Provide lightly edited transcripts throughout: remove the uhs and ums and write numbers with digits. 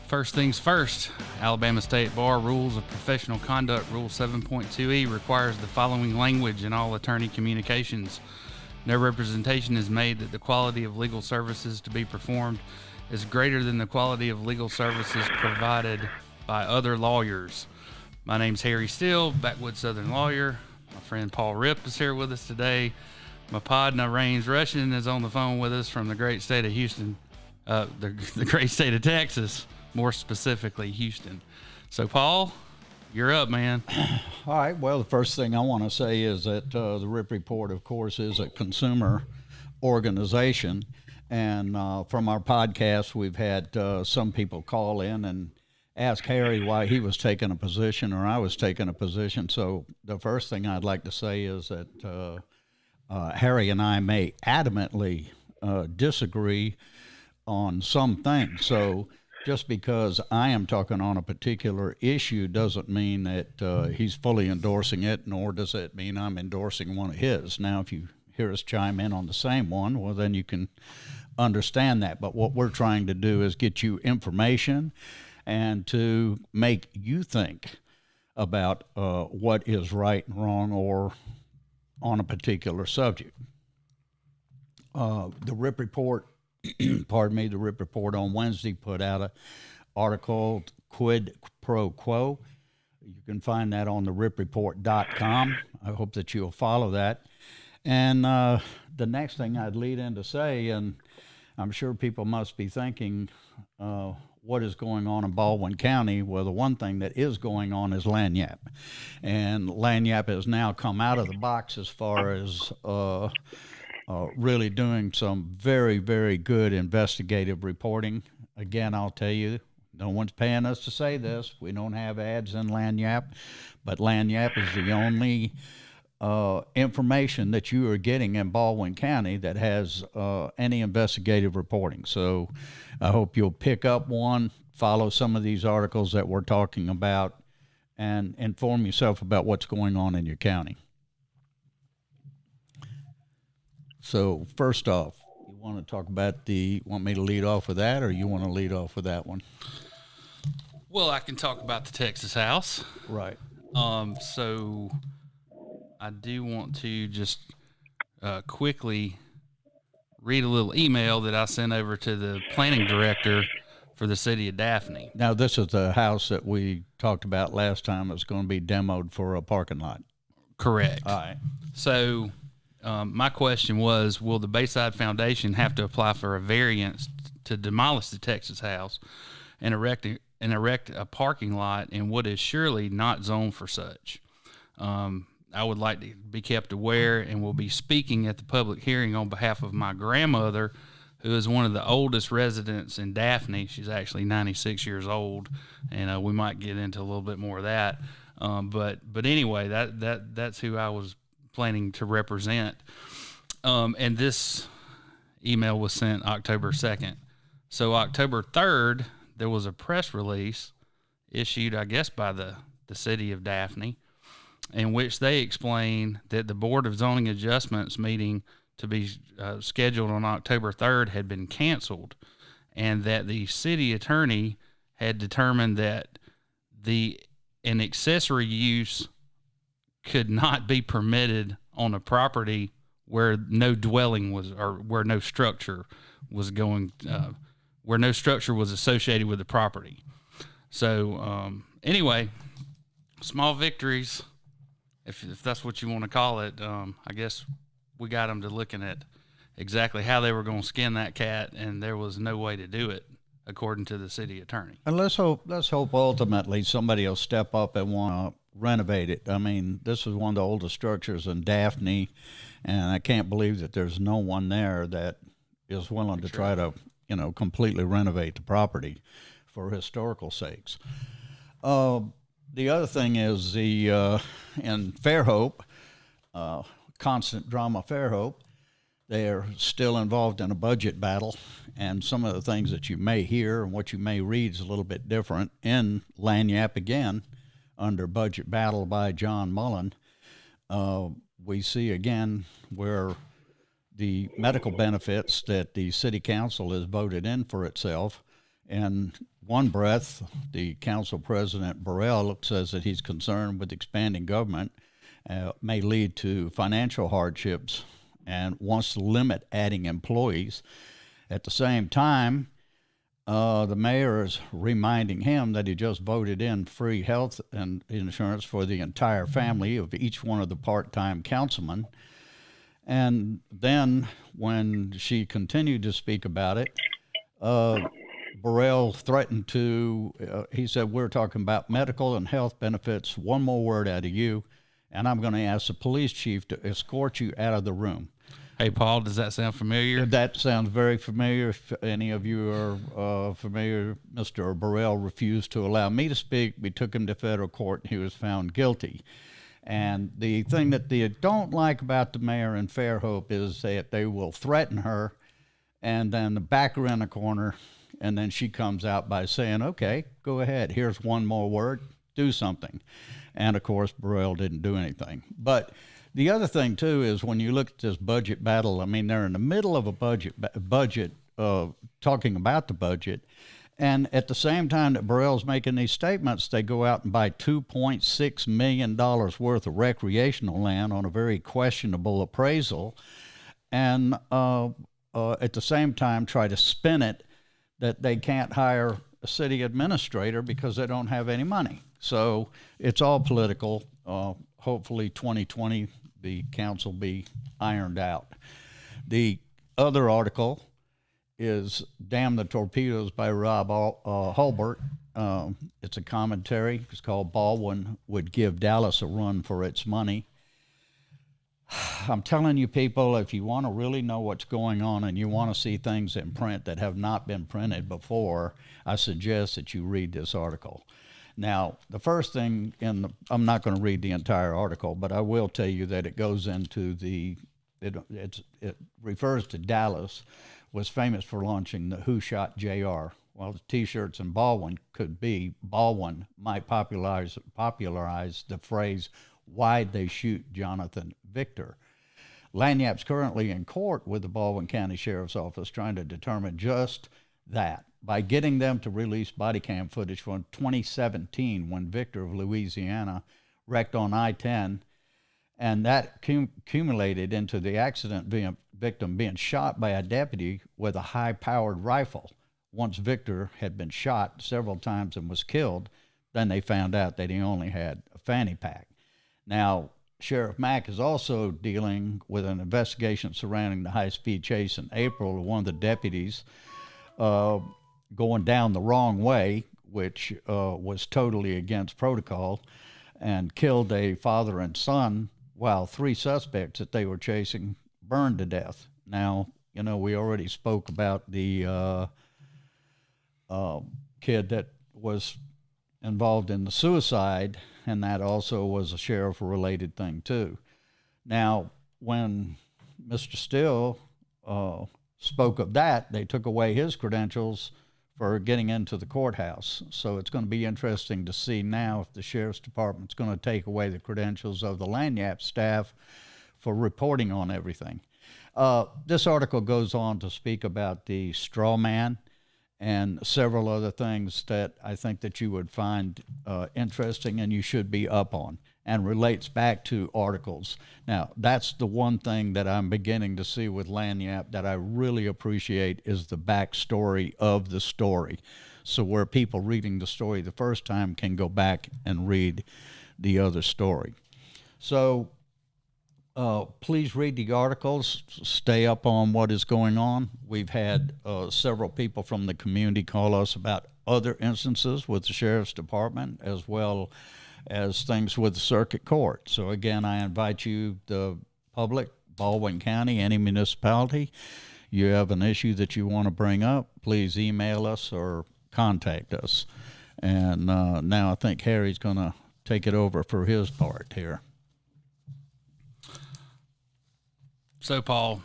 First things first, Alabama State Bar Rules of Professional Conduct Rule 7.2e requires the following language in all attorney communications. No representation is made that the quality of legal services to be performed is greater than the quality of legal services provided by other lawyers. My name's Harry Steele, backwoods Southern lawyer. My friend Paul Ripp is here with us today. My Podna Rains Russian is on the phone with us from the great state of Houston, the great state of Texas. More specifically, Houston. So, Paul, you're up, man. All right. Well, the first thing I want to say is that the RIP Report, of course, is a consumer organization. And from our podcast, we've had some people call in and ask Harry why he was taking a position or I was taking a position. So the first thing I'd like to say is that Harry and I may adamantly disagree on some things. So just because I am talking on a particular issue doesn't mean that he's fully endorsing it, nor does it mean I'm endorsing one of his. Now, if you hear us chime in on the same one, well, then you can understand that. But what we're trying to do is get you information and to make you think about what is right and wrong or on a particular subject. The RIP Report the RIP Report on Wednesday put out an article, Quid Pro Quo. You can find that on the ripreport.com. I hope that you'll follow that. And the next thing I'd lead in to say, and I'm sure people must be thinking, what is going on in Baldwin County? Well, the one thing that is going on is Lagniappe. And Lagniappe has now come out of the box as far as really doing some very, very good investigative reporting. Again, I'll tell you, no one's paying us to say this. We don't have ads in Lagniappe, but Lagniappe is the only information that you are getting in Baldwin County that has any investigative reporting. So I hope you'll pick up one, follow some of these articles that we're talking about, and inform yourself about what's going on in your county. So first off, you want to talk about want me to lead off with that, or you want to lead off with that one? Well, I can talk about the Texas House. Right. So I do want to just quickly read a little email that I sent over to the planning director for the city of Daphne. Now, this is the house that we talked about last time. It's going to be demoed for a parking lot. Correct. All right. So my question was, will the Bayside Foundation have to apply for a variance to demolish the Texas House and erect a parking lot in what is surely not zoned for such? I would like to be kept aware and will be speaking at the public hearing on behalf of my grandmother, who is one of the oldest residents in Daphne. She's actually 96 years old, and we might get into a little bit more of that. But anyway, that's who I was planning to represent. And this email was sent October 2nd. So October 3rd, there was a press release issued, I guess, by the city of Daphne, in which they explained that the Board of Zoning Adjustments meeting to be scheduled on October 3rd had been canceled, and that the city attorney had determined that an accessory use could not be permitted on a property where no dwelling was, or where no structure was going, where no structure was associated with the property. So anyway, small victories, if that's what you want to call it. I guess we got them to looking at exactly how they were going to skin that cat, and there was no way to do it, according to the city attorney. And let's hope ultimately somebody will step up and want to renovate it. I mean, this is one of the oldest structures in Daphne, and I can't believe that there's no one there that is willing to try to, completely renovate the property for historical sakes. The other thing is in Fairhope, constant drama Fairhope, they're still involved in a budget battle, and some of the things that you may hear and what you may read is a little bit different. In Lagniappe, again, under budget battle by John Mullen, we see again where the medical benefits that the city council has voted in for itself, and one breath, the council president, Burrell, says that he's concerned with expanding government may lead to financial hardships and wants to limit adding employees. At the same time, the mayor is reminding him that he just voted in free health and insurance for the entire family of each one of the part-time councilmen. And then when she continued to speak about it, Burrell threatened to, he said, we're talking about medical and health benefits. One more word out of you, and I'm going to ask the police chief to escort you out of the room. Hey, Paul, does that sound familiar? That sounds very familiar. If any of you are familiar, Mr. Burrell refused to allow me to speak. We took him to federal court, and he was found guilty. And the thing that they don't like about the mayor in Fairhope is that they will threaten her and then back her in a corner, and then she comes out by saying, okay, go ahead. Here's one more word. Do something. And, of course, Burrell didn't do anything. But the other thing, too, is when you look at this budget battle, I mean, they're in the middle of a budget talking about the budget. And at the same time that Burrell's making these statements, they go out and buy $2.6 million worth of recreational land on a very questionable appraisal. And at the same time, try to spin it that they can't hire a city administrator because they don't have any money. So it's all political. Hopefully 2020, the council be ironed out. The other article is Damn the Torpedoes by Rob Holbert. It's a commentary. It's called Baldwin Would Give Dallas a Run for Its Money. I'm telling you, people, if you want to really know what's going on and you want to see things in print that have not been printed before, I suggest that you read this article. Now, the first thing I'm not going to read the entire article, but I will tell you that it goes into it refers to Dallas was famous for launching the Who Shot JR. Well, the T-shirts in Baldwin could be Baldwin might popularize the phrase, why'd they shoot Jonathan Victor? Lagniappe's currently in court with the Baldwin County Sheriff's Office trying to determine just that by getting them to release body cam footage from 2017 when Victor of Louisiana wrecked on I-10, and that accumulated into the victim being shot by a deputy with a high-powered rifle. Once Victor had been shot several times and was killed, then they found out that he only had a fanny pack. Now, Sheriff Mack is also dealing with an investigation surrounding the high-speed chase in April of one of the deputies going down the wrong way, which was totally against protocol, and killed a father and son while three suspects that they were chasing burned to death. Now, you know, we already spoke about the kid that was involved in the suicide, and that also was a sheriff-related thing, too. Now, when Mr. Still spoke of that, they took away his credentials for getting into the courthouse. So it's going to be interesting to see now if the sheriff's department's going to take away the credentials of the Lagniappe staff for reporting on everything. This article goes on to speak about the straw man and several other things that I think that you would find interesting and you should be up on, and relates back to articles. Now, that's the one thing that I'm beginning to see with Lagniappe that I really appreciate is the backstory of the story. So where people reading the story the first time can go back and read the other story. So please read the articles, stay up on what is going on. We've had several people from the community call us about other instances with the Sheriff's Department as well as things with the circuit court. So again, I invite you, the public, Baldwin County, any municipality, you have an issue that you want to bring up, please email us or contact us. And now I think Harry's going to take it over for his part here. So, Paul,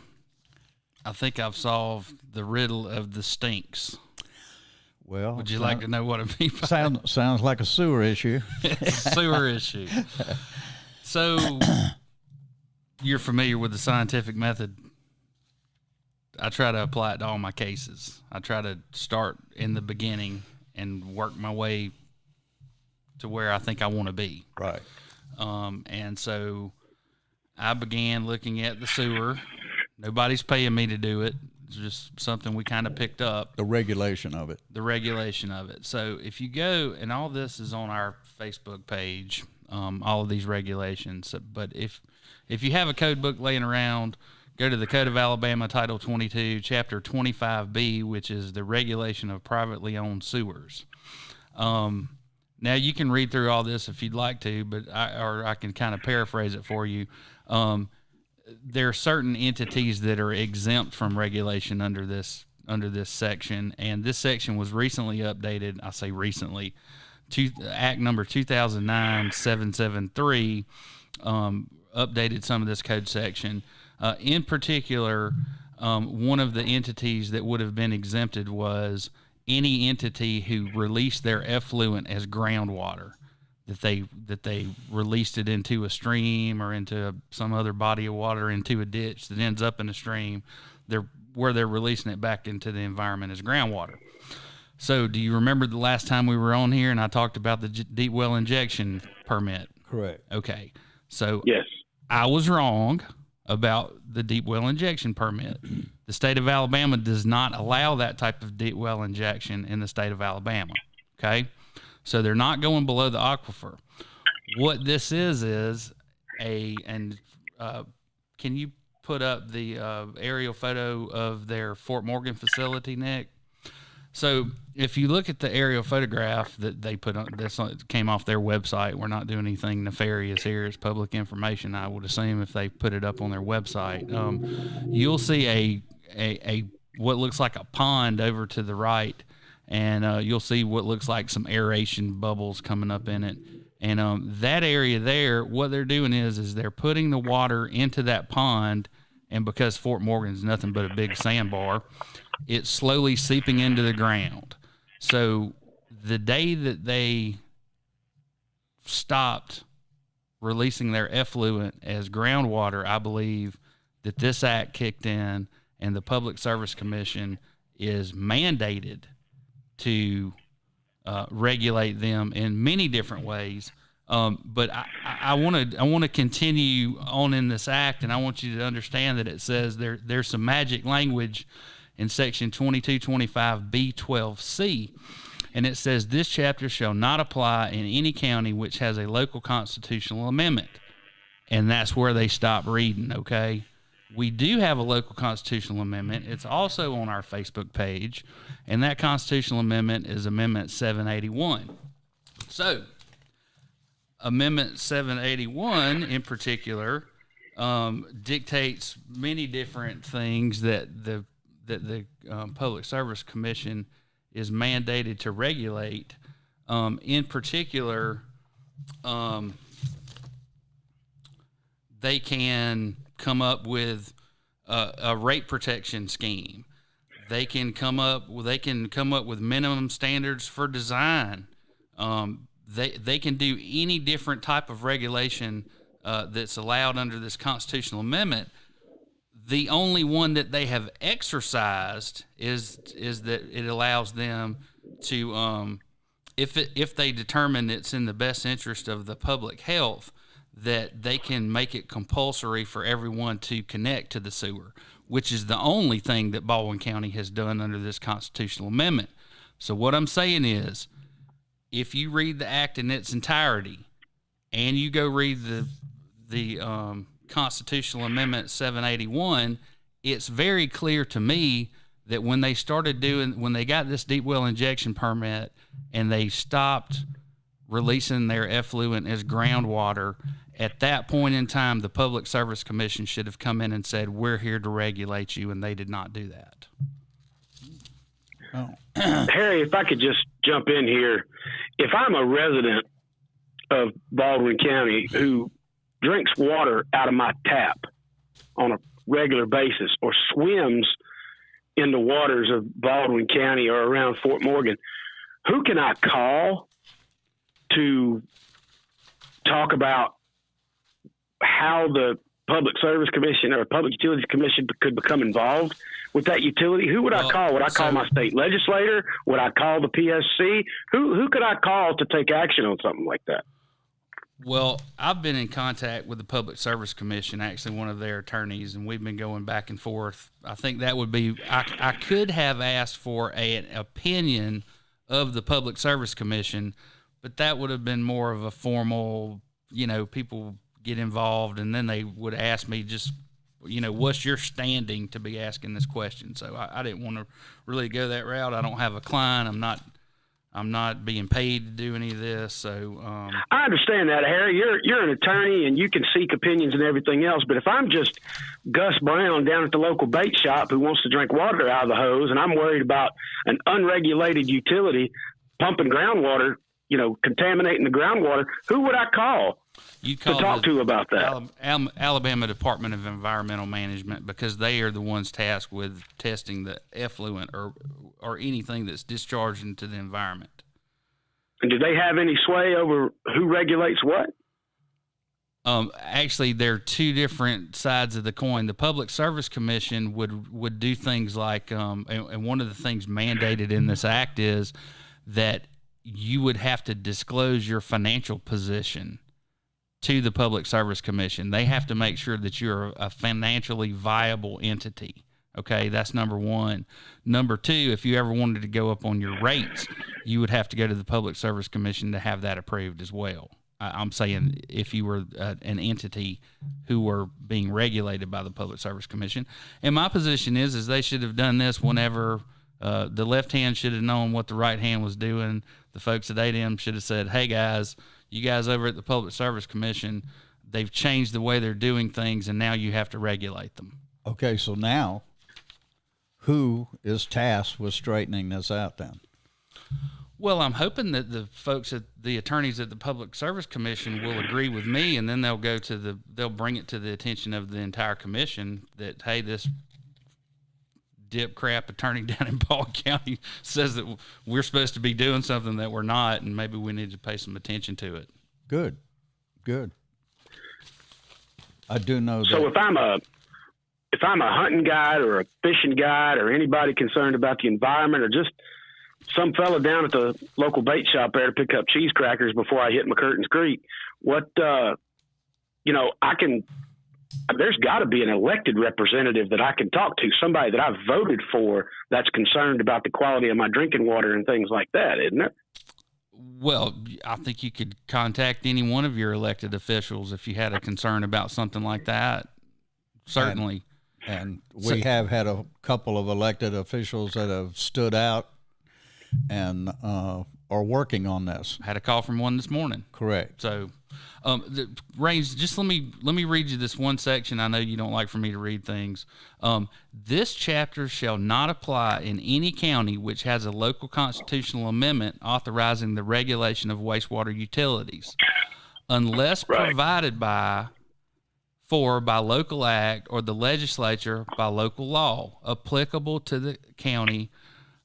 I think I've solved the riddle of the Stinx. Well, would you like to know what I mean by that? Sounds like a sewer issue. It's a sewer issue. So, you're familiar with the scientific method. I try to apply it to all my cases. I try to start in the beginning and work my way to where I think I want to be. Right. And so I began looking at the sewer. Nobody's paying me to do it. It's just something we kind of picked up. The regulation of it. So if you go, and all this is on our Facebook page, all of these regulations. But if you have a code book laying around, go to the Code of Alabama, Title 22, Chapter 25B, which is the regulation of privately owned sewers. Now, you can read through all this if you'd like to, but I can kind of paraphrase it for you. There are certain entities that are exempt from regulation under this section, and this section was recently updated. I say recently. Act number 2009-773 updated some of this code section. In particular, one of the entities that would have been exempted was any entity who released their effluent as groundwater, that they released it into a stream or into some other body of water, into a ditch that ends up in a stream, where they're releasing it back into the environment as groundwater. So do you remember the last time we were on here and I talked about the deep well injection permit? Correct. Okay. So Yes. I was wrong about the deep well injection permit. The state of Alabama does not allow that type of deep well injection in the state of Alabama. Okay. So they're not going below the aquifer. What this is can you put up the aerial photo of their Fort Morgan facility, Nick? So if you look at the aerial photograph that they put on, this came off their website. We're not doing anything nefarious here. It's public information, I would assume, if they put it up on their website. You'll see a what looks like a pond over to the right, and you'll see what looks like some aeration bubbles coming up in it. And that area there, what they're doing is they're putting the water into that pond, and because Fort Morgan's nothing but a big sandbar, it's slowly seeping into the ground. So the day that they stopped releasing their effluent as groundwater, I believe that this act kicked in, and the Public Service Commission is mandated to regulate them in many different ways. But I want to continue on in this act, and I want you to understand that it says there's some magic language in section 2225B12C, and it says this chapter shall not apply in any county which has a local constitutional amendment. And that's where they stop reading. Okay. We do have a local constitutional amendment. It's also on our Facebook page, and that constitutional amendment is Amendment 781. So Amendment 781 in particular dictates many different things that the Public Service Commission is mandated to regulate. In particular, they can come up with a rate protection scheme. They can come up with minimum standards for design. They can do any different type of regulation that's allowed under this constitutional amendment. The only one that they have exercised is that it allows them to, if they determine it's in the best interest of the public health, that they can make it compulsory for everyone to connect to the sewer, which is the only thing that Baldwin County has done under this constitutional amendment. So what I'm saying is, if you read the act in its entirety and you go read the Constitutional Amendment 781, it's very clear to me that when they got this deep well injection permit and they stopped releasing their effluent as groundwater, at that point in time, the Public Service Commission should have come in and said, we're here to regulate you, and they did not do that. Oh. Harry, if I could just jump in here. If I'm a resident of Baldwin County who drinks water out of my tap on a regular basis or swims in the waters of Baldwin County or around Fort Morgan, who can I call to talk about how the Public Service Commission or Public Utilities Commission could become involved with that utility? Who would I call? Would I call my state legislator? Would I call the PSC? Who could I call to take action on something like that? Well, I've been in contact with the Public Service Commission, actually one of their attorneys, and we've been going back and forth. I think that would be I could have asked for an opinion of the Public Service Commission, but that would have been more of a formal, people get involved, and then they would ask me just, what's your standing to be asking this question? So I didn't want to really go that route. I don't have a client. I'm not being paid to do any of this. So I understand that, Harry. You're an attorney and you can seek opinions and everything else. But if I'm just Gus Brown down at the local bait shop who wants to drink water out of the hose, and I'm worried about an unregulated utility pumping groundwater, contaminating the groundwater, who would I call? You call to talk to about that? Alabama Department of Environmental Management, because they are the ones tasked with testing the effluent or anything that's discharged into the environment. And do they have any sway over who regulates what? Actually, there are two different sides of the coin. The Public Service Commission would do things like, and one of the things mandated in this act is that you would have to disclose your financial position to the Public Service Commission. They have to make sure that you're a financially viable entity. Okay, that's number one. Number two, if you ever wanted to go up on your rates, you would have to go to the Public Service Commission to have that approved as well. I'm saying if you were an entity who were being regulated by the Public Service Commission. And my position is they should have done this whenever the left hand should have known what the right hand was doing. The folks at ADM should have said, hey, guys, you guys over at the Public Service Commission, they've changed the way they're doing things, and now you have to regulate them. Okay, so now who is tasked with straightening this out then? Well, I'm hoping that the attorneys at the Public Service Commission will agree with me, and then they'll bring it to the attention of the entire commission that, hey, this dip crap attorney down in Baldwin County says that we're supposed to be doing something that we're not, and maybe we need to pay some attention to it. Good. I do know so that. if I'm a hunting guide or a fishing guide or anybody concerned about the environment or just some fella down at the local bait shop there to pick up cheese crackers before I hit McCurtain's Creek, there's got to be an elected representative that I can talk to, somebody that I've voted for that's concerned about the quality of my drinking water and things like that, isn't it? Well, I think you could contact any one of your elected officials if you had a concern about something like that. Certainly. And we have had a couple of elected officials that have stood out and are working on this. Had a call from one this morning. Correct. So, Raines, just let me read you this one section. I know you don't like for me to read things. This chapter shall not apply in any county which has a local constitutional amendment authorizing the regulation of wastewater utilities, unless provided by local act or the legislature by local law applicable to the county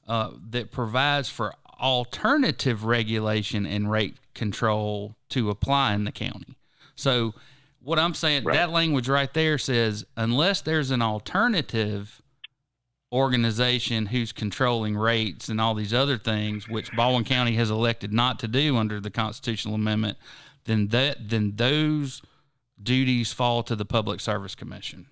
that provides for alternative regulation and rate control to apply in the county. So what I'm saying, that language right there says, unless there's an alternative organization who's controlling rates and all these other things, which Baldwin County has elected not to do under the constitutional amendment, then those duties fall to the Public Service Commission.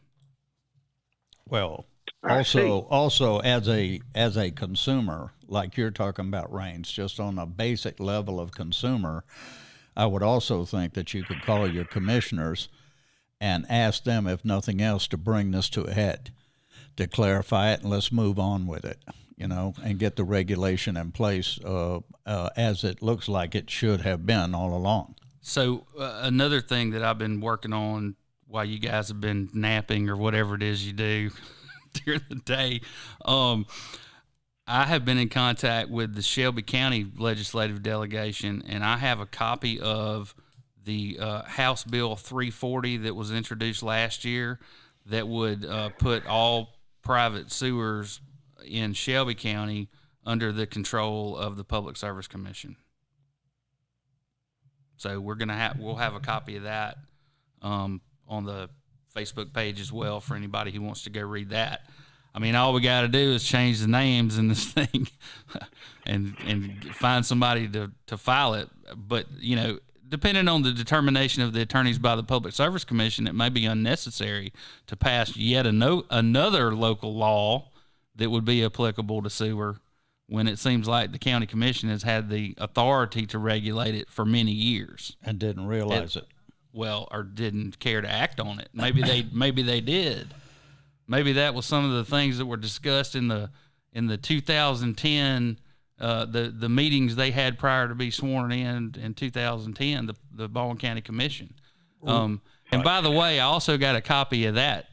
Well, also as a consumer, like you're talking about, Raines, just on a basic level of consumer, I would also think that you could call your commissioners and ask them, if nothing else, to bring this to a head, to clarify it, and let's move on with it, and get the regulation in place as it looks like it should have been all along. So another thing that I've been working on while you guys have been napping or whatever it is you do during the day, I have been in contact with the Shelby County legislative delegation, and I have a copy of the House Bill 340 that was introduced last year that would put all private sewers in Shelby County under the control of the Public Service Commission. So we'll have a copy of that on the Facebook page as well for anybody who wants to go read that. I mean, all we got to do is change the names in this thing and find somebody to file it. But, you know, depending on the determination of the attorneys by the Public Service Commission, it may be unnecessary to pass yet another local law that would be applicable to sewer when it seems like the county commission has had the authority to regulate it for many years. And didn't realize it. Well, or didn't care to act on it. Maybe they did. Maybe that was some of the things that were discussed in the 2010 the meetings they had prior to be sworn in 2010, the Baldwin County Commission. And by the way, I also got a copy of that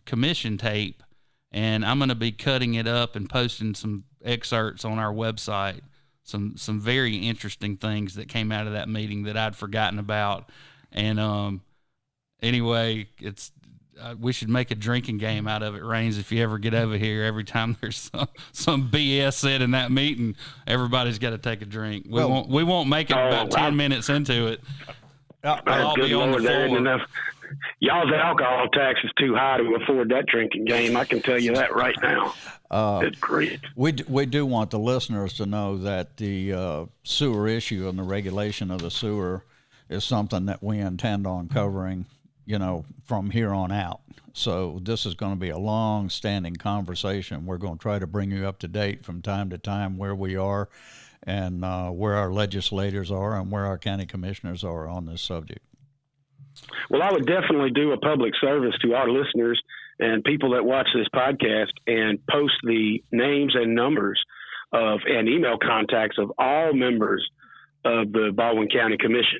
commission tape, and I'm going to be cutting it up and posting some excerpts on our website. Some very interesting things that came out of that meeting that I'd forgotten about. And anyway, we should make a drinking game out of it, Raines, if you ever get over here. Every time there's some BS said in that meeting, everybody's got to take a drink. We won't make it about 10 minutes into it. I'll be on the floor. Y'all's alcohol tax is too high to afford that drinking game. I can tell you that right now. It's great. We do want the listeners to know that the sewer issue and the regulation of the sewer is something that we intend on covering, you know, from here on out. So this is going to be a long-standing conversation. We're going to try to bring you up to date from time to time where we are and where our legislators are and where our county commissioners are on this subject. Well, I would definitely do a public service to our listeners and people that watch this podcast and post the names and numbers and email contacts of all members of the Baldwin County Commission.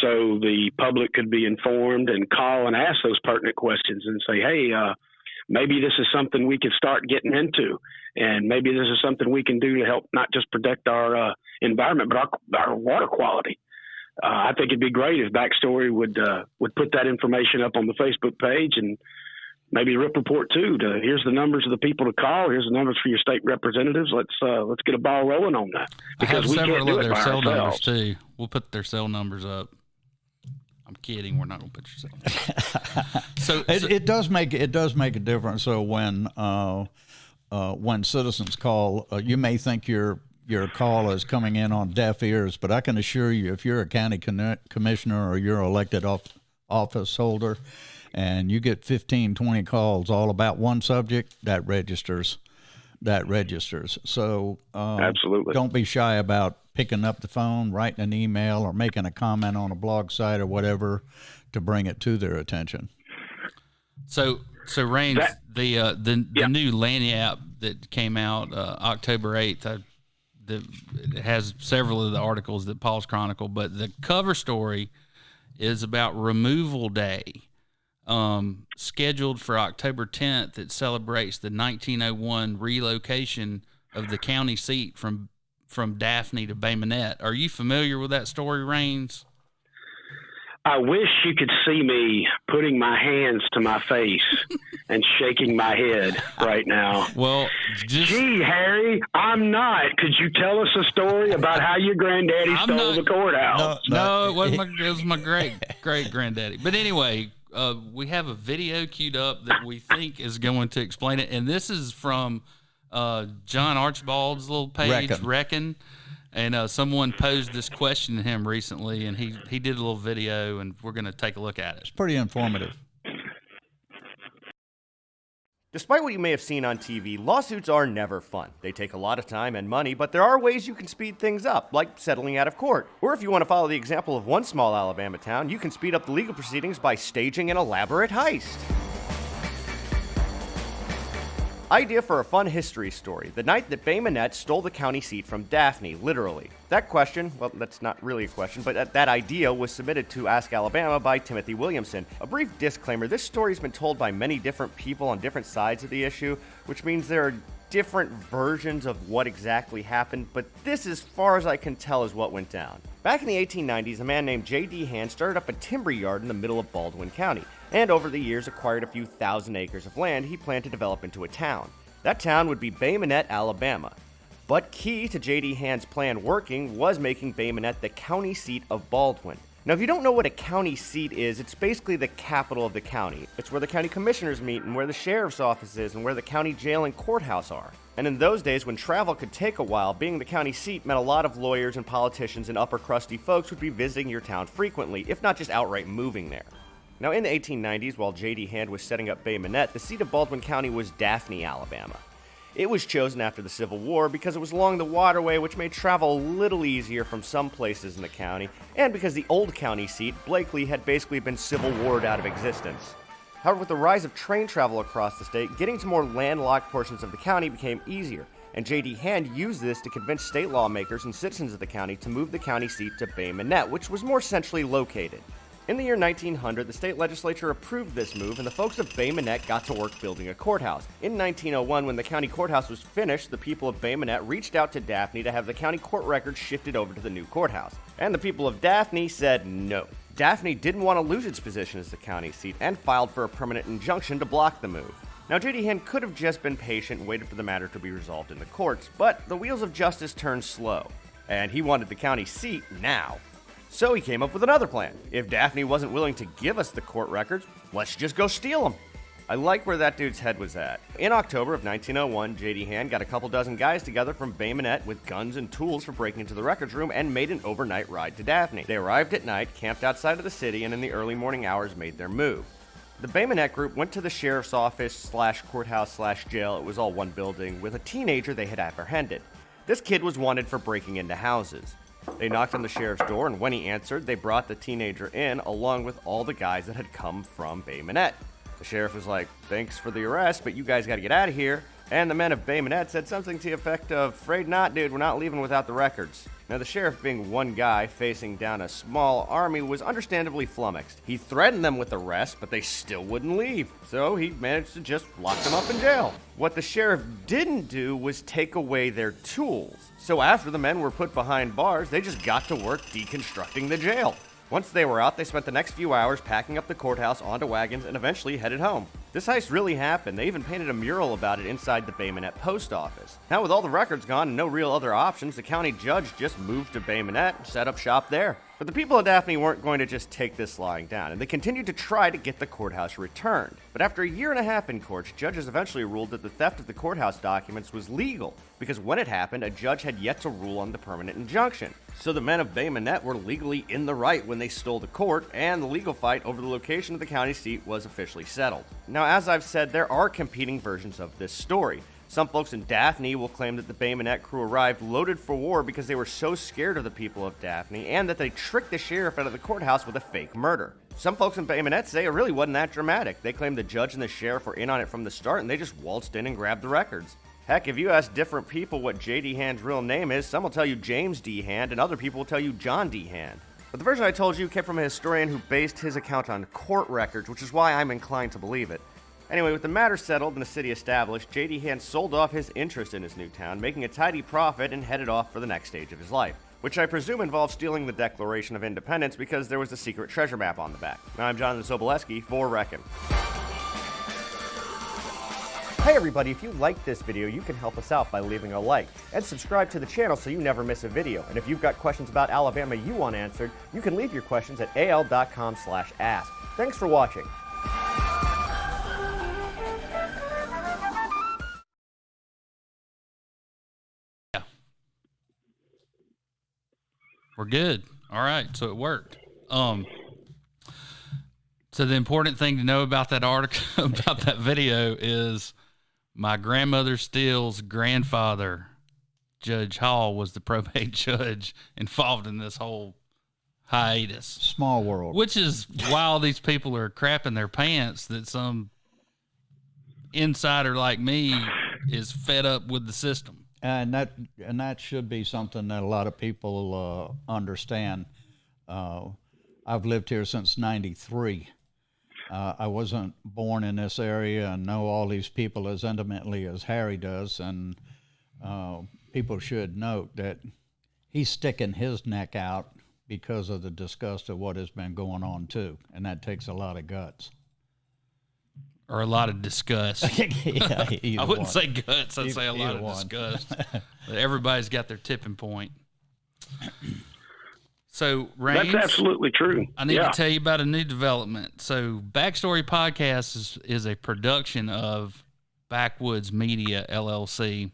So the public could be informed and call and ask those pertinent questions and say, hey, maybe this is something we could start getting into. And maybe this is something we can do to help not just protect our environment, but our water quality. I think it'd be great if Backstory would put that information up on the Facebook page and maybe Rip Report too. Here's the numbers of the people to call. Here's the numbers for your state representatives. Let's get a ball rolling on that. Because we can't do it by ourselves. Numbers too. We'll put their cell numbers up. I'm kidding. We're not going to put your cell numbers. So it does make a difference. So when citizens call, you may think your call is coming in on deaf ears, but I can assure you, if you're a county commissioner or you're an elected office holder and you get 15, 20 calls all about one subject, that registers. So absolutely, don't be shy about picking up the phone, writing an email, or making a comment on a blog site or whatever to bring it to their attention. So Raines, the new Lagniappe that came out October 8th, it has several of the articles that Paul's chronicled, but the cover story is about Removal Day, scheduled for October 10th. It celebrates the 1901 relocation of the county seat from Daphne to Bay Minette. Are you familiar with that story, Raines? I wish you could see me putting my hands to my face and shaking my head right now. Well, gee, Harry, I'm not. Could you tell us a story about how your granddaddy stole the courthouse? No, it wasn't. It was my great granddaddy. But anyway, we have a video queued up that we think is going to explain it, and this is from John Archibald's little page, Reckon. And someone posed this question to him recently, and he did a little video, and we're going to take a look at it. It's pretty informative. Despite what you may have seen on TV, lawsuits are never fun. They take a lot of time and money, but there are ways you can speed things up, like settling out of court. Or if you want to follow the example of one small Alabama town, you can speed up the legal proceedings by staging an elaborate heist. Idea for a fun history story. The night that Bay Minette stole the county seat from Daphne, literally. That question, well, that's not really a question, but that idea was submitted to Ask Alabama by Timothy Williamson. A brief disclaimer, this story's been told by many different people on different sides of the issue, which means there are different versions of what exactly happened, but this, as far as I can tell, is what went down. Back in the 1890s, a man named J.D. Hand started up a timber yard in the middle of Baldwin County, and over the years acquired a few thousand acres of land he planned to develop into a town. That town would be Bay Minette, Alabama. But key to J.D. Hand's plan working was making Bay Minette the county seat of Baldwin. Now, if you don't know what a county seat is, it's basically the capital of the county. It's where the county commissioners meet and where the sheriff's office is and where the county jail and courthouse are. And in those days, when travel could take a while, being the county seat meant a lot of lawyers and politicians and upper crusty folks would be visiting your town frequently, if not just outright moving there. Now, in the 1890s, while J.D. Hand was setting up Bay Minette, the seat of Baldwin County was Daphne, Alabama. It was chosen after the Civil War because it was along the waterway, which made travel a little easier from some places in the county, and because the old county seat, Blakely, had basically been Civil Warred out of existence. However, with the rise of train travel across the state, getting to more landlocked portions of the county became easier, and J.D. Hand used this to convince state lawmakers and citizens of the county to move the county seat to Bay Minette, which was more centrally located. In the year 1900, the state legislature approved this move, and the folks of Bay Minette got to work building a courthouse. In 1901, when the county courthouse was finished, the people of Bay Minette reached out to Daphne to have the county court records shifted over to the new courthouse. And the people of Daphne said no. Daphne didn't want to lose its position as the county seat and filed for a permanent injunction to block the move. Now, J.D. Hand could have just been patient and waited for the matter to be resolved in the courts, but the wheels of justice turned slow, and he wanted the county seat now. So he came up with another plan. If Daphne wasn't willing to give us the court records, let's just go steal them. I like where that dude's head was at. In October of 1901, J.D. Hand got a couple dozen guys together from Bay Minette with guns and tools for breaking into the records room and made an overnight ride to Daphne. They arrived at night, camped outside of the city, and in the early morning hours made their move. The Bay Minette group went to the sheriff's office / courthouse / jail, it was all one building, with a teenager they had apprehended. This kid was wanted for breaking into houses. They knocked on the sheriff's door, and when he answered, they brought the teenager in, along with all the guys that had come from Bay Minette. The sheriff was like, "Thanks for the arrest, but you guys gotta get out of here." And the men of Bay Minette said something to the effect of, "Afraid not, dude, we're not leaving without the records." Now, the sheriff, being one guy facing down a small army, was understandably flummoxed. He threatened them with arrest, but they still wouldn't leave. So he managed to just lock them up in jail. What the sheriff didn't do was take away their tools. So after the men were put behind bars, they just got to work deconstructing the jail. Once they were out, they spent the next few hours packing up the courthouse onto wagons and eventually headed home. This heist really happened. They even painted a mural about it inside the Bay Minette post office. Now, with all the records gone and no real other options, the county judge just moved to Bay Minette and set up shop there. But the people of Daphne weren't going to just take this lying down, and they continued to try to get the courthouse returned. But after a year and a half in courts, judges eventually ruled that the theft of the courthouse documents was legal, because when it happened, a judge had yet to rule on the permanent injunction. So the men of Bay Minette were legally in the right when they stole the court, and the legal fight over the location of the county seat was officially settled. Now, as I've said, there are competing versions of this story. Some folks in Daphne will claim that the Bay Minette crew arrived loaded for war because they were so scared of the people of Daphne, and that they tricked the sheriff out of the courthouse with a fake murder. Some folks in Bay Minette say it really wasn't that dramatic. They claim the judge and the sheriff were in on it from the start, and they just waltzed in and grabbed the records. Heck, if you ask different people what J.D. Hand's real name is, some will tell you James D. Hand, and other people will tell you John D. Hand. But the version I told you came from a historian who based his account on court records, which is why I'm inclined to believe it. Anyway, with the matter settled and the city established, J.D. Hand sold off his interest in his new town, making a tidy profit, and headed off for the next stage of his life, which I presume involved stealing the Declaration of Independence because there was a secret treasure map on the back. I'm Jonathan Soboleski for Reckon. Hey everybody, if you liked this video, you can help us out by leaving a like and subscribe to the channel so you never miss a video. And if you've got questions about Alabama you want answered, you can leave your questions at al.com/ask. Thanks for watching. We're good. All right, so it worked. So the important thing to know about that article, about that video, is my grandmother Steele's grandfather, Judge Hall, was the probate judge involved in this whole hiatus. Small world. Which is why all these people are crapping their pants that some insider like me is fed up with the system. And that should be something that a lot of people understand. I've lived here since '93. I wasn't born in this area and know all these people as intimately as Harry does. And people should note that he's sticking his neck out because of the disgust of what has been going on too. And that takes a lot of guts. Or a lot of disgust. Yeah, I wouldn't say guts. I'd say a lot of disgust. But everybody's got their tipping point. So, Raines, that's absolutely true. I need to tell you about a new development. So, Backstory Podcast is a production of Backwoods Media LLC,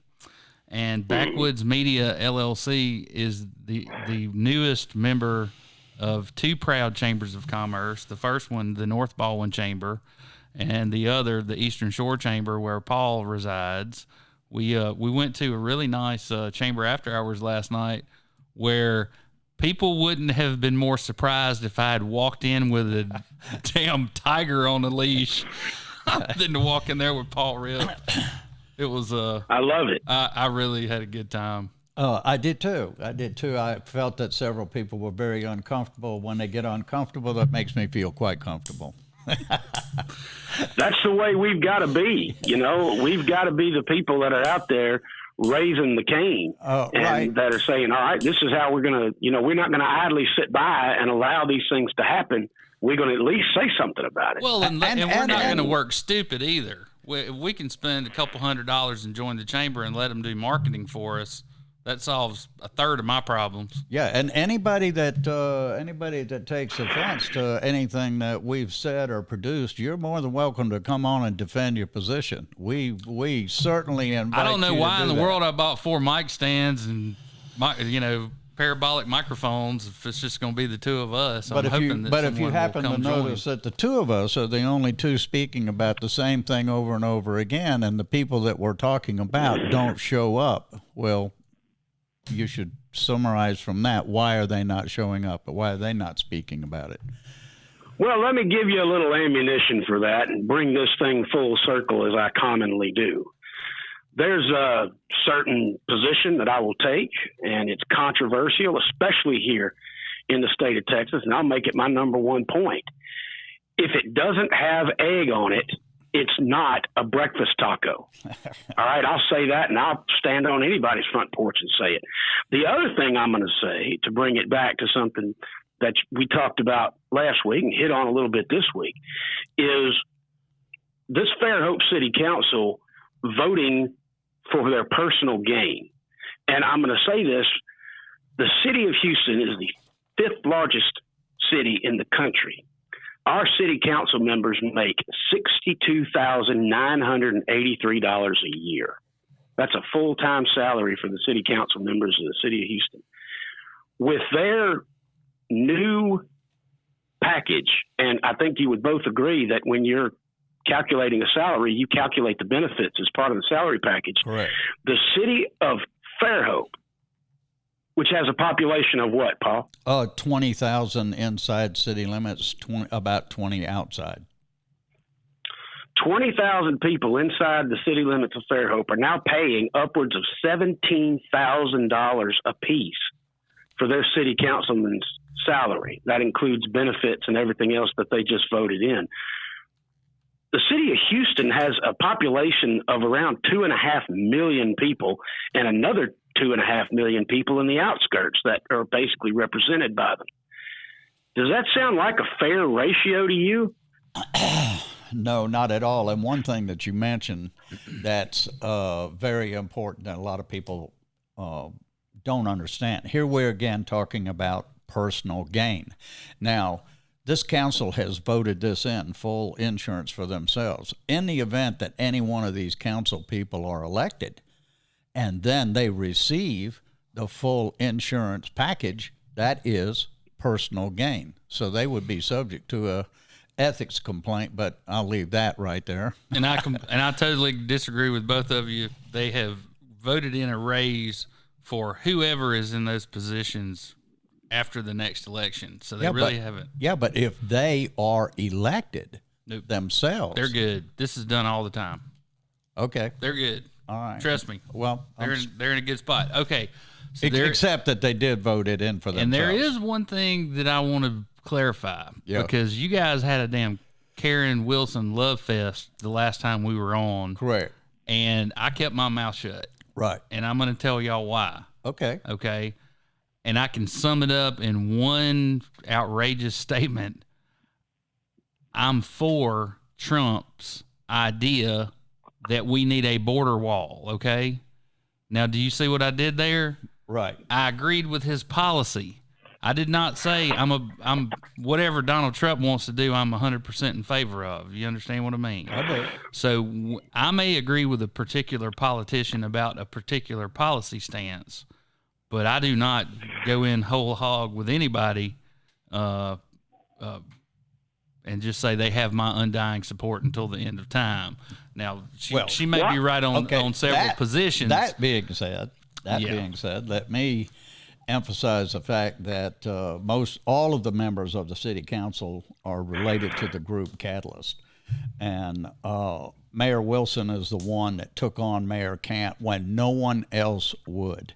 and Backwoods Media LLC is the newest member of two proud chambers of commerce. The first one, the North Baldwin Chamber, and the other, the Eastern Shore Chamber, where Paul resides. We went to a really nice chamber after hours last night, where people wouldn't have been more surprised if I had walked in with a damn tiger on a leash than to walk in there with Paul Rip. It was I love it. I really had a good time. I did too. I felt that several people were very uncomfortable. When they get uncomfortable, that makes me feel quite comfortable. That's the way we've got to be. We've got to be the people that are out there raising the cane and that are saying, all right, this is how we're going to, we're not going to idly sit by and allow these things to happen. We're going to at least say something about it. Well, and we're not going to work stupid either. We can spend a couple $100 and join the chamber and let them do marketing for us. That solves a third of my problems. Yeah, and anybody that takes offense to anything that we've said or produced, you're more than welcome to come on and defend your position. We certainly invite. I don't know why in the that. world I bought 4 mic stands and parabolic microphones if it's just going to be the two of us. But if you happen to notice that the two of us are the only two speaking about the same thing over and over again, and the people that we're talking about don't show up, well, you should summarize from that, why are they not showing up? Why are they not speaking about it? Well, let me give you a little ammunition for that and bring this thing full circle as I commonly do. There's a certain position that I will take, and it's controversial, especially here in the state of Texas, and I'll make it my number one point. If it doesn't have egg on it, it's not a breakfast taco. All right, I'll say that, and I'll stand on anybody's front porch and say it. The other thing I'm going to say, to bring it back to something that we talked about last week and hit on a little bit this week, is this Fairhope City Council voting for their personal gain. And I'm going to say this, the city of Houston is the 5th largest city in the country. Our city council members make $62,983 a year. That's a full-time salary for the city council members of the city of Houston. With their new package, and I think you would both agree that when you're calculating a salary, you calculate the benefits as part of the salary package. Correct. The city of Fairhope, which has a population of what, Paul? 20,000 inside city limits, about 20 outside. 20,000 people inside the city limits of Fairhope are now paying upwards of $17,000 apiece for their city councilman's salary. That includes benefits and everything else that they just voted in. The city of Houston has a population of around 2.5 million people and another 2.5 million people in the outskirts that are basically represented by them. Does that sound like a fair ratio to you? No, not at all. And one thing that you mentioned that's very important that a lot of people don't understand. Here we're again talking about personal gain. Now, this council has voted this in, full insurance for themselves. In the event that any one of these council people are elected, and then they receive the full insurance package, that is personal gain. So they would be subject to a ethics complaint, but I'll leave that right there. And I totally disagree with both of you. They have voted in a raise for whoever is in those positions after the next election. So they haven't. Yeah, but if they are elected themselves. They're good. This is done all the time. Okay. They're good. All right. Trust me. Well, they're in a good spot. Okay. So except that they did vote it in for themselves. And there is one thing that I want to clarify. Yeah. Because you guys had a damn Karen Wilson love fest the last time we were on. Correct. And I kept my mouth shut. Right. And I'm going to tell y'all why. Okay. Okay. And I can sum it up in one outrageous statement. I'm for Trump's idea that we need a border wall, okay? Now, do you see what I did there? Right. I agreed with his policy. I did not say I'm whatever Donald Trump wants to do, I'm 100% in favor of. You understand what I mean? I do. So I may agree with a particular politician about a particular policy stance, but I do not go in whole hog with anybody and just say they have my undying support until the end of time. Now, she may be right on several positions. That being said, let me emphasize the fact that all of the members of the city council are related to the group Catalyst. And Mayor Wilson is the one that took on Mayor Camp when no one else would.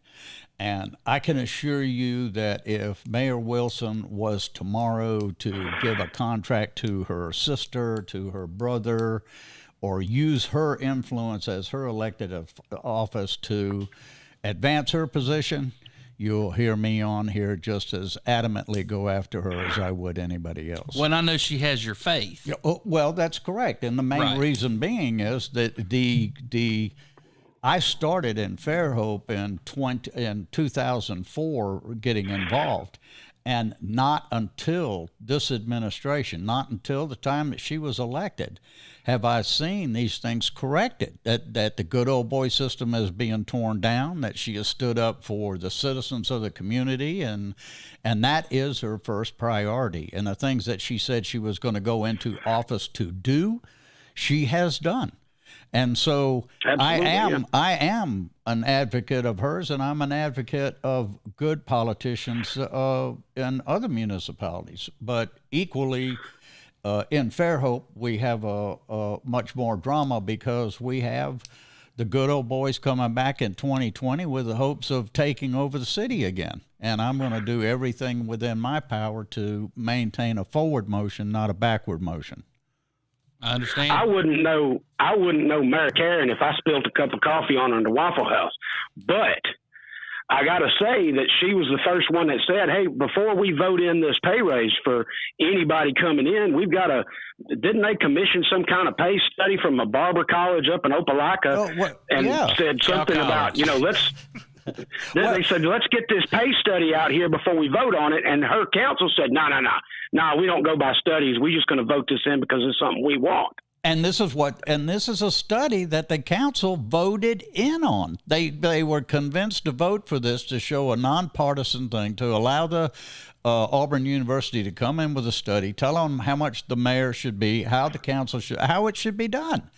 And I can assure you that if Mayor Wilson was tomorrow to give a contract to her sister, to her brother, or use her influence as her elected office to advance her position, you'll hear me on here just as adamantly go after her as I would anybody else. When I know she has your faith. Yeah, well, that's correct. And the main reason being is that I started in Fairhope in 2004 getting involved. And not until this administration, not until the time that she was elected, have I seen these things corrected, that the good old boy system is being torn down, that she has stood up for the citizens of the community, and that is her first priority. And the things that she said she was going to go into office to do, she has done. And so I am an advocate of hers, and I'm an advocate of good politicians in other municipalities. But equally, in Fairhope, we have a much more drama because we have the good old boys coming back in 2020 with the hopes of taking over the city again. And I'm going to do everything within my power to maintain a forward motion, not a backward motion. I understand. I wouldn't know Mary Karen if I spilled a cup of coffee on her in the Waffle House. But I got to say that she was the first one that said, hey, before we vote in this pay raise for anybody coming in, didn't they commission some kind of pay study from a barber college up in Opelika said something about, they said, let's get this pay study out here before we vote on it. And her council said, no, we don't go by studies. We're just going to vote this in because it's something we want. And this is a study that the council voted in on. They were convinced to vote for this to show a nonpartisan thing, to allow the Auburn University to come in with a study, tell them how much the mayor should be, how the council how it should be done.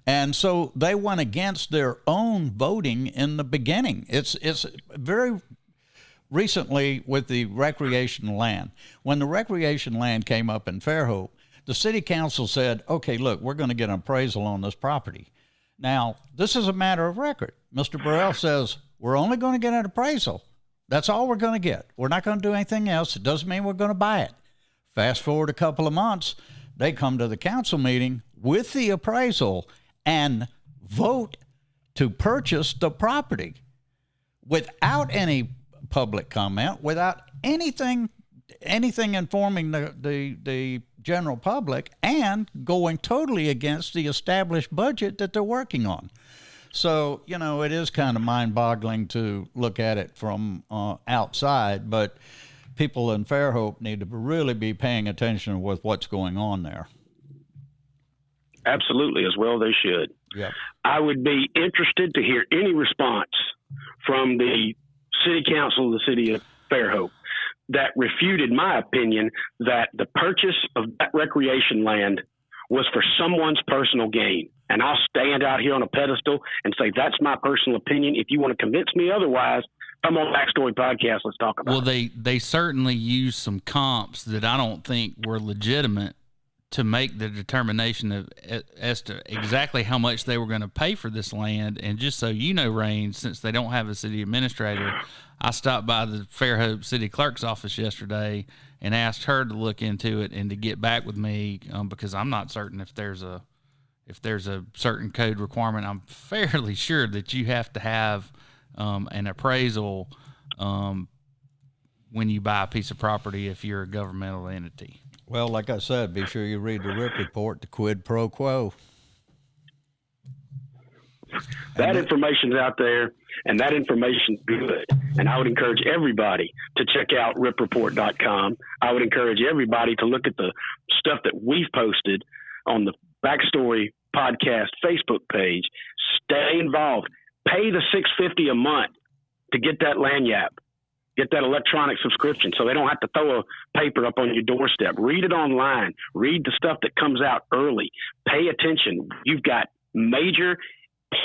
And so they went against their own voting in the beginning. It's very recently with the recreation land. When the recreation land came up in Fairhope, the city council said, okay, look, we're going to get an appraisal on this property. Now, this is a matter of record. Mr. Burrell says, we're only going to get an appraisal. That's all we're going to get. We're not going to do anything else. It doesn't mean we're going to buy it. Fast forward a couple of months, they come to the council meeting with the appraisal and vote to purchase the property without any public comment, without anything informing the general public, and going totally against the established budget that they're working on. So, it is kind of mind-boggling to look at it from outside, but people in Fairhope need to really be paying attention with what's going on there. Absolutely, as well they should. Yeah. I would be interested to hear any response from the city council of the city of Fairhope that refuted my opinion that the purchase of that recreation land was for someone's personal gain. And I'll stand out here on a pedestal and say, that's my personal opinion. If you want to convince me otherwise, come on Backstory Podcast. Let's talk about it. Well, they certainly used some comps that I don't think were legitimate to make the determination as to exactly how much they were going to pay for this land. And just so you know, Rain, since they don't have a city administrator, I stopped by the Fairhope city clerk's office yesterday and asked her to look into it and to get back with me because I'm not certain if there's a certain code requirement. I'm fairly sure that you have to have an appraisal when you buy a piece of property if you're a governmental entity. Well, like I said, be sure you read the RIP report, the quid pro quo. That information's out there, and that information's good. And I would encourage everybody to check out ripreport.com. I would encourage everybody to look at the stuff that we've posted on the Backstory Podcast Facebook page. Stay involved. Pay the $6.50 a month to get that lanyard, get that electronic subscription, so they don't have to throw a paper up on your doorstep. Read it online. Read the stuff that comes out early. Pay attention. You've got major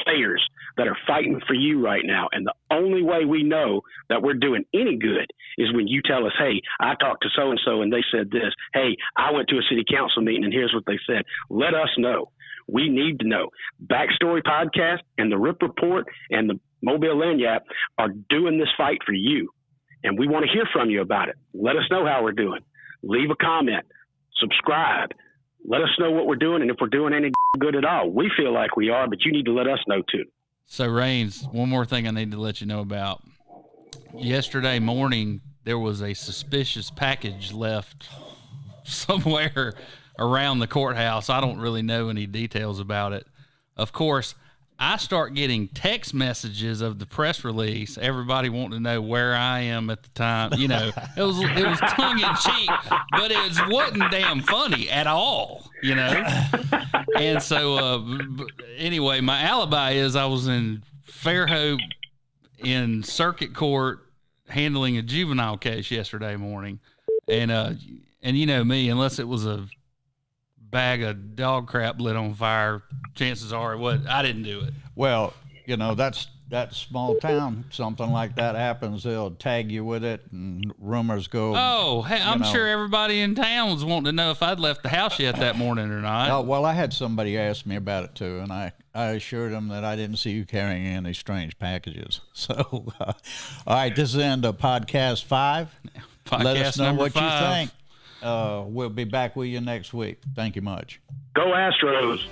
players that are fighting for you right now, and the only way we know that we're doing any good is when you tell us, hey, I talked to so-and-so and they said this. Hey, I went to a city council meeting and here's what they said. Let us know. We need to know. Backstory Podcast and the Rip Report and the Mobile Lagniappe are doing this fight for you, and we want to hear from you about it. Let us know how we're doing. Leave a comment. Subscribe. Let us know what we're doing and if we're doing any good at all. We feel like we are, but you need to let us know too. So, Raines, one more thing I need to let you know about. Yesterday morning, there was a suspicious package left somewhere around the courthouse. I don't really know any details about it. Of course, I start getting text messages of the press release, everybody wanting to know where I am at the time. You know, it was tongue in cheek, but it wasn't damn funny at all, you know? And so, anyway, my alibi is I was in Fairhope in circuit court handling a juvenile case yesterday morning. And you know me, unless it was a bag of dog crap lit on fire, chances are I didn't do it. Well, you know, that's small town. Something like that happens, they'll tag you with it, and rumors go. Oh, hey, I'm sure everybody in town was wanting to know if I'd left the house yet that morning or not. Oh, well, I had somebody ask me about it too, and I assured them that I didn't see you carrying any strange packages. So, all right, this is the end of podcast 5. Let us know what 5. You think. We'll be back with you next week. Thank you much. Go Astros.